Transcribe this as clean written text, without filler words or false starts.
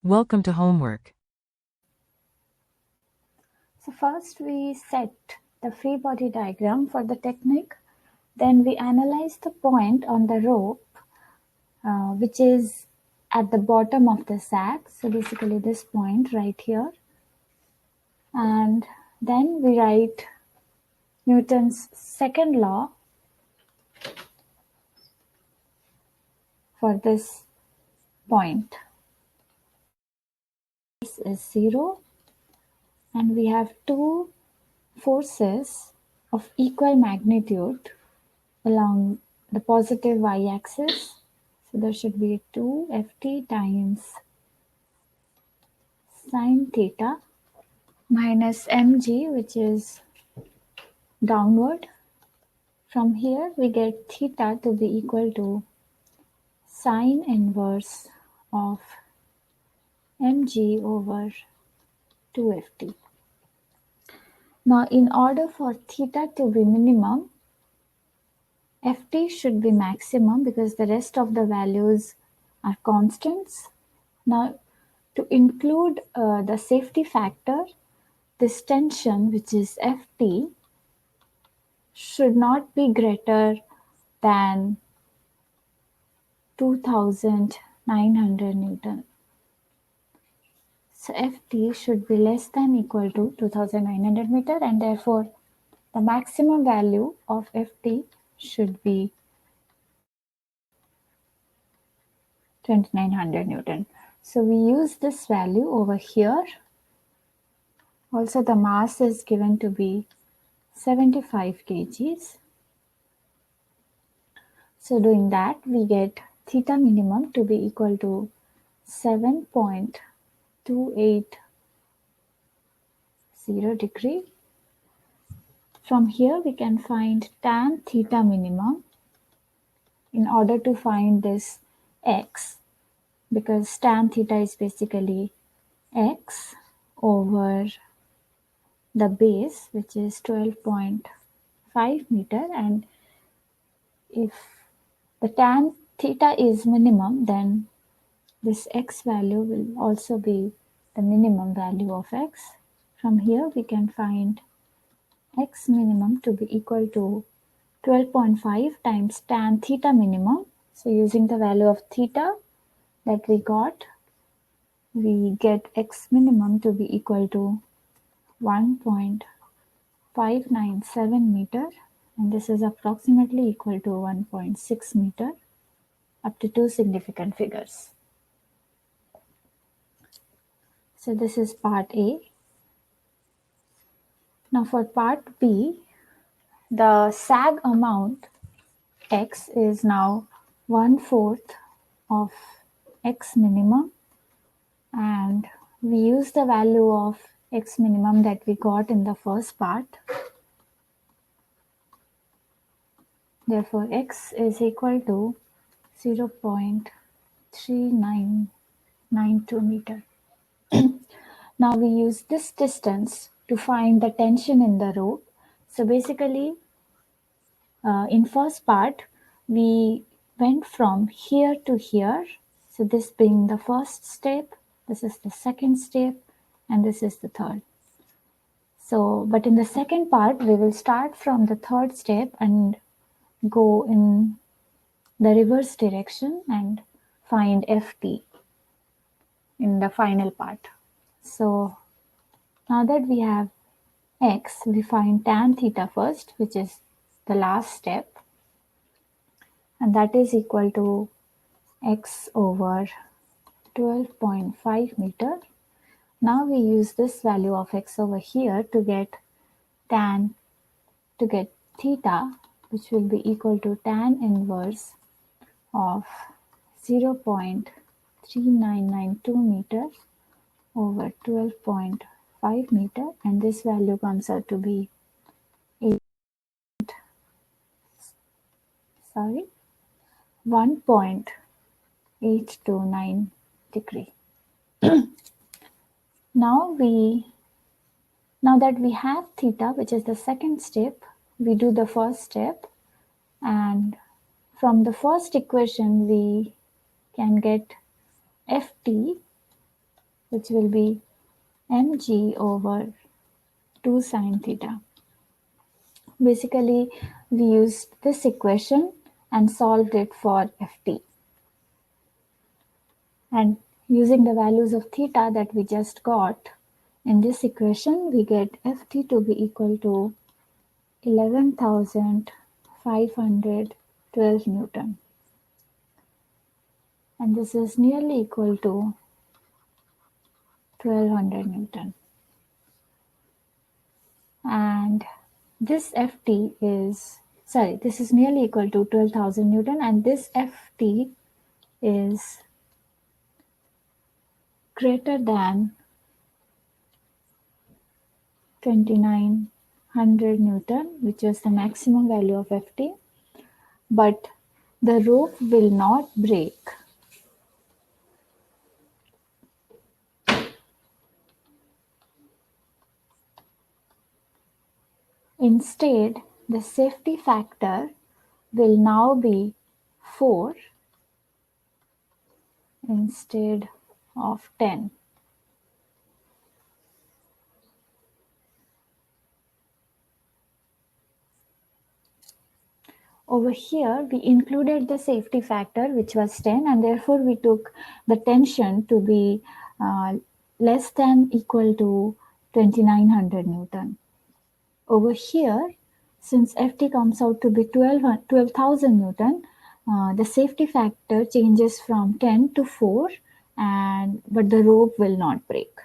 Welcome to homework. So first we set the free body diagram for the technique. Then we analyze the point on the rope, which is at the bottom of the sack. So basically this point right here. And then we write Newton's second law for this point. This is 0, and we have two forces of equal magnitude along the positive y-axis. So there should be 2 ft times sine theta minus mg, which is downward. From here we get theta to be equal to sine inverse of mg over 2 ft. Now in order for theta to be minimum, ft should be maximum because the rest of the values are constants. Now to include the safety factor, this tension, which is ft, should not be greater than 2900 Newton. So ft should be less than equal to 2900 meter, and therefore the maximum value of ft should be 2900 Newton. So we use this value over here. Also the mass is given to be 75 kgs. So doing that, we get theta minimum to be equal to 7.280 degree. From here we can find tan theta minimum in order to find this x, because tan theta is basically x over the base, which is 12.5 meter, and if the tan theta is minimum, then this x value will also be the minimum value of x. From here we can find x minimum to be equal to 12.5 times tan theta minimum. So using the value of theta that we got, we get x minimum to be equal to 1.597 meter, and this is approximately equal to 1.6 meter up to two significant figures. So this is part A. Now for part B, the sag amount x is now 1/4 of x minimum, and we use the value of x minimum that we got in the first part. Therefore x is equal to 0.3992 meter. Now we use this distance to find the tension in the rope. So basically in first part we went from here to here. So this being the first step, this is the second step, and this is the third. So but in the second part we will start from the third step and go in the reverse direction and find ft in the final part. So now that we have x, we find tan theta first, which is the last step, and that is equal to x over 12.5 meter. Now we use this value of x over here to get theta, which will be equal to tan inverse of 0.3992 meter over 12.5 meter, and this value comes out to be 1.829 degree. Now that we have theta, which is the second step, we do the first step, and from the first equation we can get ft which will be mg over 2 sine theta. Basically, we used this equation and solved it for ft. And using the values of theta that we just got in this equation, we get ft to be equal to 11,512 Newton. And this is nearly equal to 1200 Newton. And this ft is, this is nearly equal to 12,000 Newton, and this ft is greater than 2900 Newton, which is the maximum value of ft, but the rope will not break. Instead, the safety factor will now be 4 instead of 10. Over here, we included the safety factor, which was 10, and therefore we took the tension to be less than equal to 2900 Newton. Over here, since Ft comes out to be 12,000 Newton, the safety factor changes from 10 to 4, but the rope will not break.